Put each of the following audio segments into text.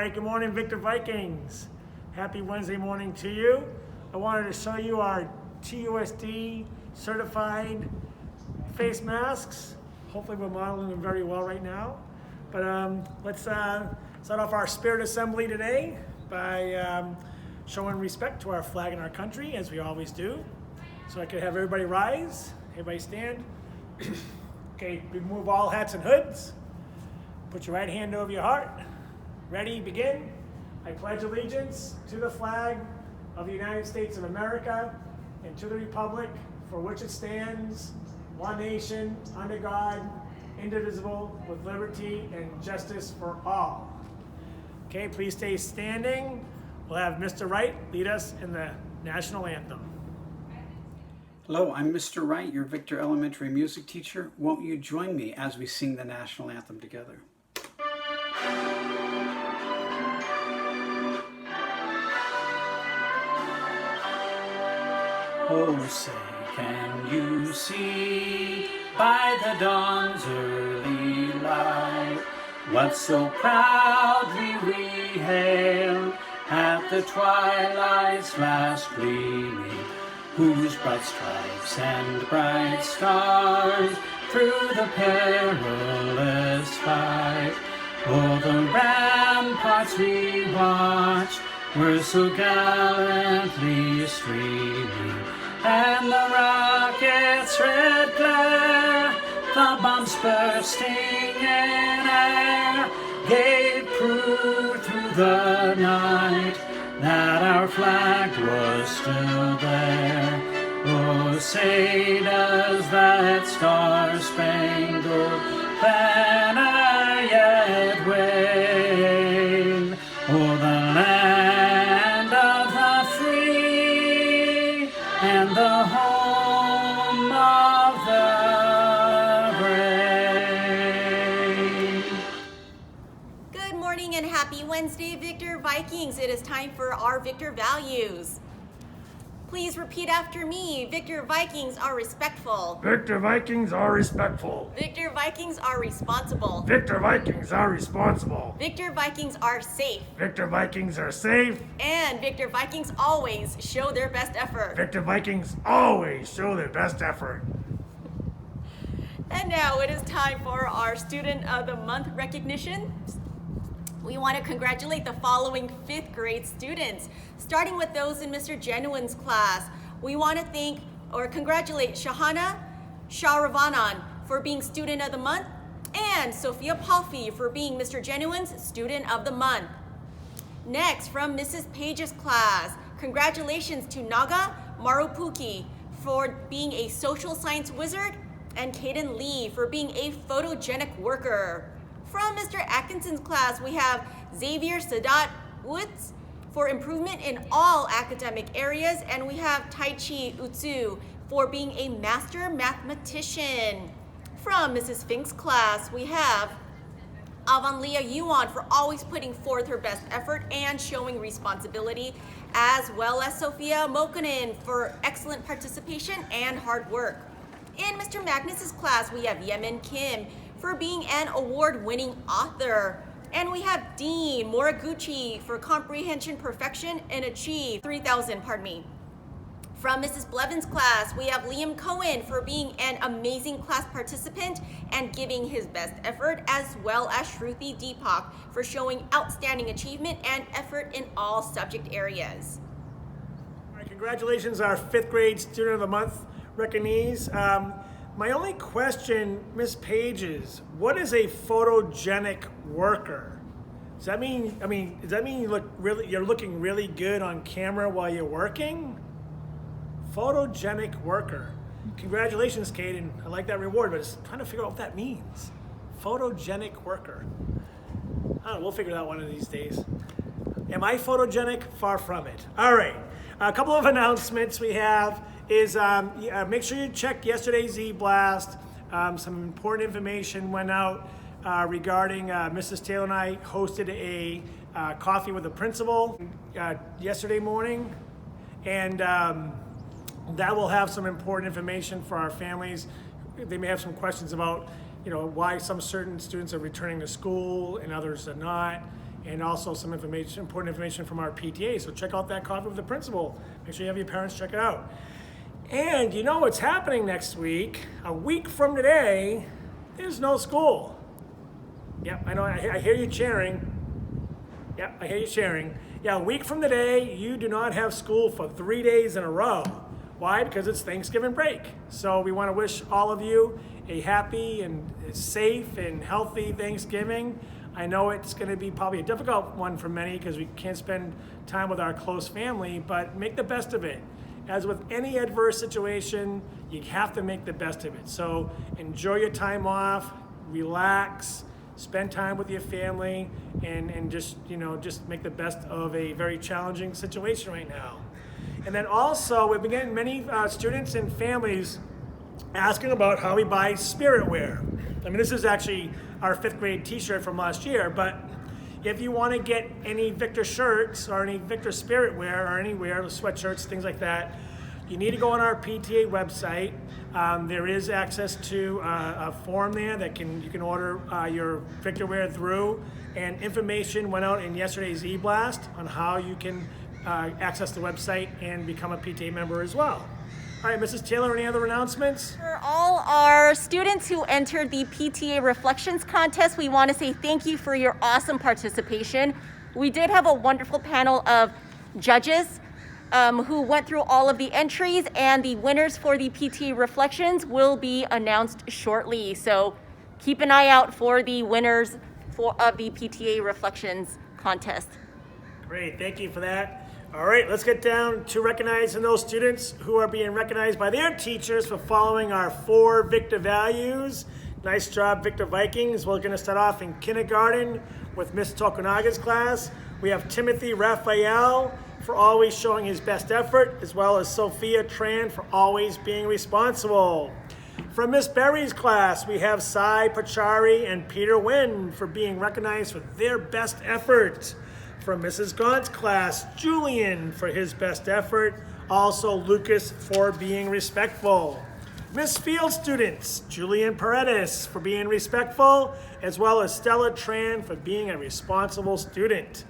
right, good morning, Victor Vikings. Happy Wednesday morning to you. I wanted to show you our TUSD certified face masks. Hopefully we're modeling them very well right now. But let's start off our spirit assembly today by showing respect to our flag and our country, as we always do. So I could have everybody rise, everybody stand. Okay, remove all hats and hoods. Put your right hand over your heart. Ready, begin. I pledge allegiance to the flag of the United States of America and to the republic for which it stands, one nation, under God, indivisible, with liberty and justice for all. Okay, please stay standing. We'll have Mr. Wright lead us in the national anthem. Hello, I'm Mr. Wright, your Victor Elementary music teacher. Won't you join me as we sing the national anthem together? Oh, say, can you see by the dawn's early light what so proudly we hailed at the twilight's last gleaming, whose bright stripes and bright stars through the perilous fight o'er the ramparts we watched were so gallantly streaming, and the rocket's red glare, the bombs bursting in air, gave proof through the night that our flag was still there. Oh, say does that star-spangled banner yet wave o'er the land of the free and the home of the brave. Good morning and happy Wednesday, Victor Vikings. It is time for our Victor values. Please repeat after me. Victor Vikings are respectful. Victor Vikings are respectful. Victor Vikings are responsible. Victor Vikings are responsible. Victor Vikings are safe. Victor Vikings are safe. And Victor Vikings always show their best effort. Victor Vikings always show their best effort. And now it is time for our Student of the Month recognition. We want to congratulate the following 5th grade students, starting with those in Mr. Genuine's class. We want to thank or congratulate Shahana Sharavanan for being Student of the Month and Sophia Palfi for being Mr. Genuine's Student of the Month. Next, from Mrs. Page's class, congratulations to Naga Marupuki for being a social science wizard and Kaden Lee for being a photogenic worker. From Mr. Atkinson's class, we have Xavier Sadat Woods for improvement in all academic areas, and we have Taichi Utsu for being a master mathematician. From Mrs. Fink's class, we have Avanlia Yuan for always putting forth her best effort and showing responsibility, as well as Sophia Mokonen for excellent participation and hard work. In Mr. Magnus's class, we have Yemin Kim for being an award-winning author. And we have Dean Moriguchi for comprehension perfection and achieve 3,000, From Mrs. Blevin's class, we have Liam Cohen for being an amazing class participant and giving his best effort, as well as Shruti Deepak for showing outstanding achievement and effort in all subject areas. All right, congratulations, our 5th grade Student of the Month recognees. My only question, Ms. Page, is what is a photogenic worker? Does that mean you're looking really good on camera while you're working? Photogenic worker. Congratulations, Kaden. I like that reward, but I'm trying to figure out what that means. Photogenic worker. I don't know, we'll figure it out one of these days. Am I photogenic? Far from it. All right, a couple of announcements we have is make sure you check yesterday's e-blast. Some important information went out regarding Mrs. Taylor and I hosted a coffee with the principal yesterday morning, and that will have some important information for our families. They may have some questions about why some certain students are returning to school and others are not. and also some information, important information from our PTA. So check out that copy with the principal. Make sure you have your parents check it out. And you know what's happening next week? A week from today, there's no school. Yep, I know, I hear you cheering. Yep, I hear you cheering. Yeah, a week from today, you do not have school for 3 days in a row. Why? Because it's Thanksgiving break. So we want to wish all of you a happy and safe and healthy Thanksgiving. I know it's going to be probably a difficult one for many because we can't spend time with our close family, but make the best of it. As with any adverse situation, you have to make the best of it. So enjoy your time off, relax, spend time with your family, and just make the best of a very challenging situation right now. And then also, we've been getting many students and families asking about how we buy spirit wear. I mean, this is actually our 5th grade t-shirt from last year, but if you want to get any Victor shirts or any Victor spirit wear or anywhere, sweatshirts, things like that, you need to go on our PTA website. There is access to a form there that you can order your Victor wear through, and information went out in yesterday's e-blast on how you can access the website and become a PTA member as well. All right, Mrs. Taylor, any other announcements? For all our students who entered the Pta Reflections Contest, we want to say thank you for your awesome participation. We did have a wonderful panel of judges who went through all of the entries, and the winners for the Pta Reflections will be announced shortly. So keep an eye out for the winners of the Pta Reflections Contest. Great, thank you for that. All right, let's get down to recognizing those students who are being recognized by their teachers for following our 4 Victor values. Nice job, Victor Vikings. We're going to start off in kindergarten with Miss Tokunaga's class. We have Timothy Raphael for always showing his best effort, as well as Sophia Tran for always being responsible. From Miss Berry's class, we have Sai Pachari and Peter Wynn for being recognized for their best effort. From Mrs. Gaunt's class, Julian for his best effort, also Lucas for being respectful. Miss Field students, Julian Paredes for being respectful, as well as Stella Tran for being a responsible student.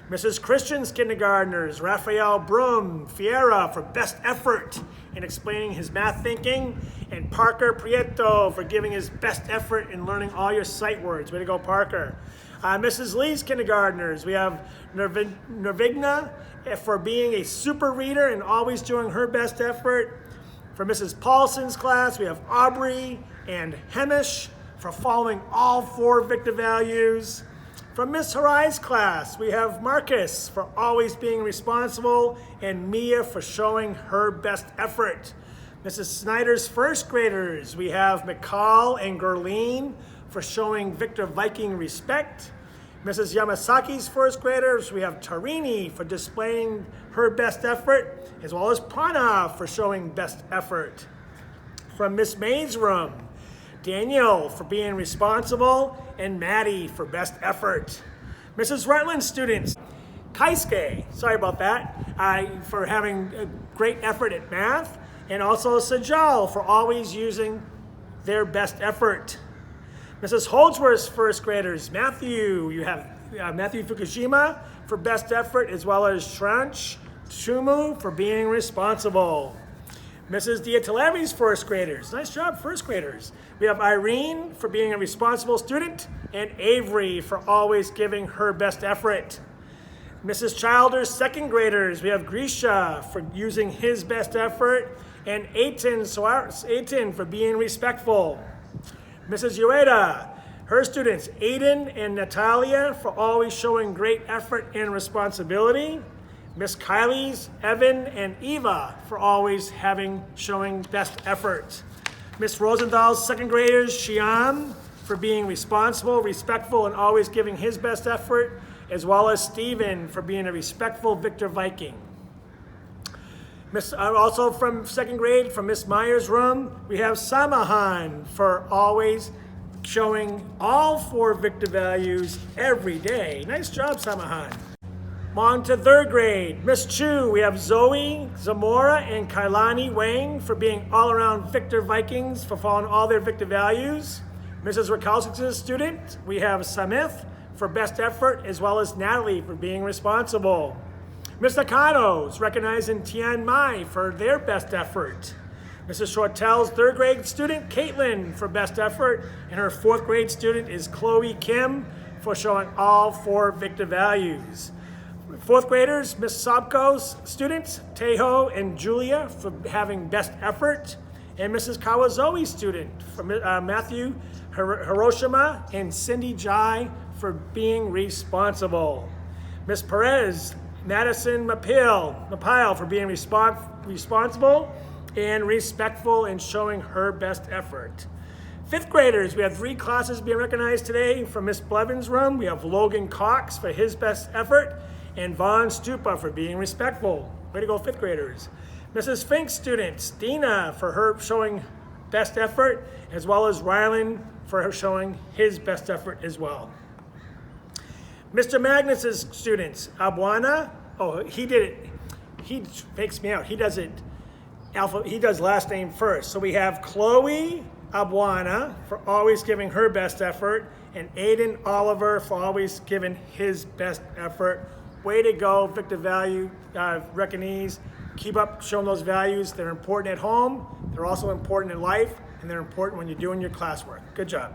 Mrs. Christian's kindergartners, Raphael Brum, Fiera for best effort in explaining his math thinking, and Parker Prieto for giving his best effort in learning all your sight words. Way to go, Parker. Mrs. Lee's kindergartners, we have Nervigna for being a super reader and always doing her best effort. For Mrs. Paulson's class, we have Aubrey and Hemish for following all 4 Victor values. From Miss Harai's class, we have Marcus for always being responsible and Mia for showing her best effort. Mrs. Snyder's first graders, we have McCall and Gerline for showing Victor Viking respect. Mrs. Yamasaki's first graders, we have Tarini for displaying her best effort, as well as Pranav for showing best effort. From Miss May's room, Danielle for being responsible, and Maddie for best effort. Mrs. Rutland students, Kaisuke, sorry about that, for having a great effort at math, and also Sajal for always using their best effort. Mrs. Holdsworth's first graders, Matthew, you have Matthew Fukushima for best effort, as well as Shranch Shumu for being responsible. Mrs. Diatalevi's first graders, nice job, first graders. We have Irene for being a responsible student, and Avery for always giving her best effort. Mrs. Childer's second graders, we have Grisha for using his best effort, and Aiton for being respectful. Mrs. Ueda, her students, Aiden and Natalia for always showing great effort and responsibility. Miss Kylie's, Evan and Eva for always showing best effort. Miss Rosenthal's second graders, Shiam for being responsible, respectful, and always giving his best effort, as well as Stephen for being a respectful Victor Viking. Also from second grade, from Miss Meyer's room, we have Samahan for always showing all 4 Victor values every day. Nice job, Samahan. On to third grade, Miss Chu, we have Zoe, Zamora, and Kailani Wang for being all-around Victor Vikings for following all their Victor values. Mrs. Rakowski's student, we have Samith for best effort, as well as Natalie for being responsible. Ms. Nakanos recognizing Tian Mai for their best effort. Mrs. Shortell's third grade student, Caitlin, for best effort, and her fourth grade student is Chloe Kim for showing all 4 Victor values. Fourth graders, Ms. Sobko's students, Teho and Julia, for having best effort, and Mrs. Kawazoe's student, from Matthew Hiroshima and Cindy Jai, for being responsible. Ms. Perez, Madison Mapile for being responsible and respectful and showing her best effort. Fifth graders, we have 3 classes being recognized today from Miss Blevins' room. We have Logan Cox for his best effort and Vaughn Stupa for being respectful. Way to go, fifth graders. Mrs. Fink's students, Dina for her showing best effort, as well as Rylan for her showing his best effort as well. Mr. Magnus's students, Abwana, he did it. He fakes me out. He does it he does last name first. So we have Chloe Abwana for always giving her best effort, and Aiden Oliver for always giving his best effort. Way to go, Victor Value recognees. Keep up showing those values. They're important at home. They're also important in life, and they're important when you're doing your classwork. Good job.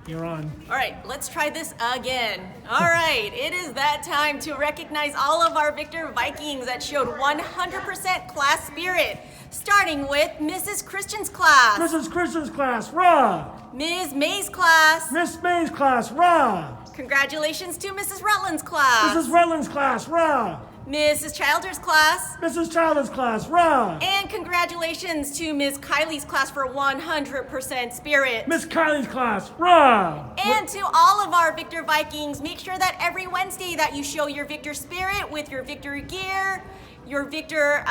You're on. All right, let's try this again. All right, it is that time to recognize all of our Victor Vikings that showed 100% class spirit, starting with Mrs. Christian's class. Mrs. Christian's class, rah! Ms. May's class. Miss May's class, rah! Congratulations to Mrs. Rutland's class. Mrs. Rutland's class, rah! Mrs. Childer's class. Mrs. Childer's class, rah! And congratulations to Ms. Kylie's class for 100% spirit. Miss Kylie's class, rah! And to all of our Victor Vikings, make sure that every Wednesday that you show your Victor spirit with your Victor gear, your Victor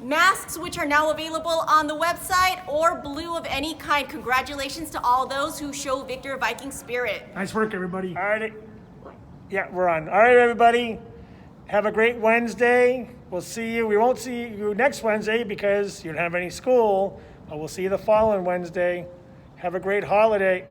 masks, which are now available on the website, or blue of any kind. Congratulations to all those who show Victor Viking spirit. Nice work, everybody. All right. Yeah, we're on. All right, everybody. Have a great Wednesday. We'll see you. We won't see you next Wednesday because you don't have any school, but we'll see you the following Wednesday. Have a great holiday.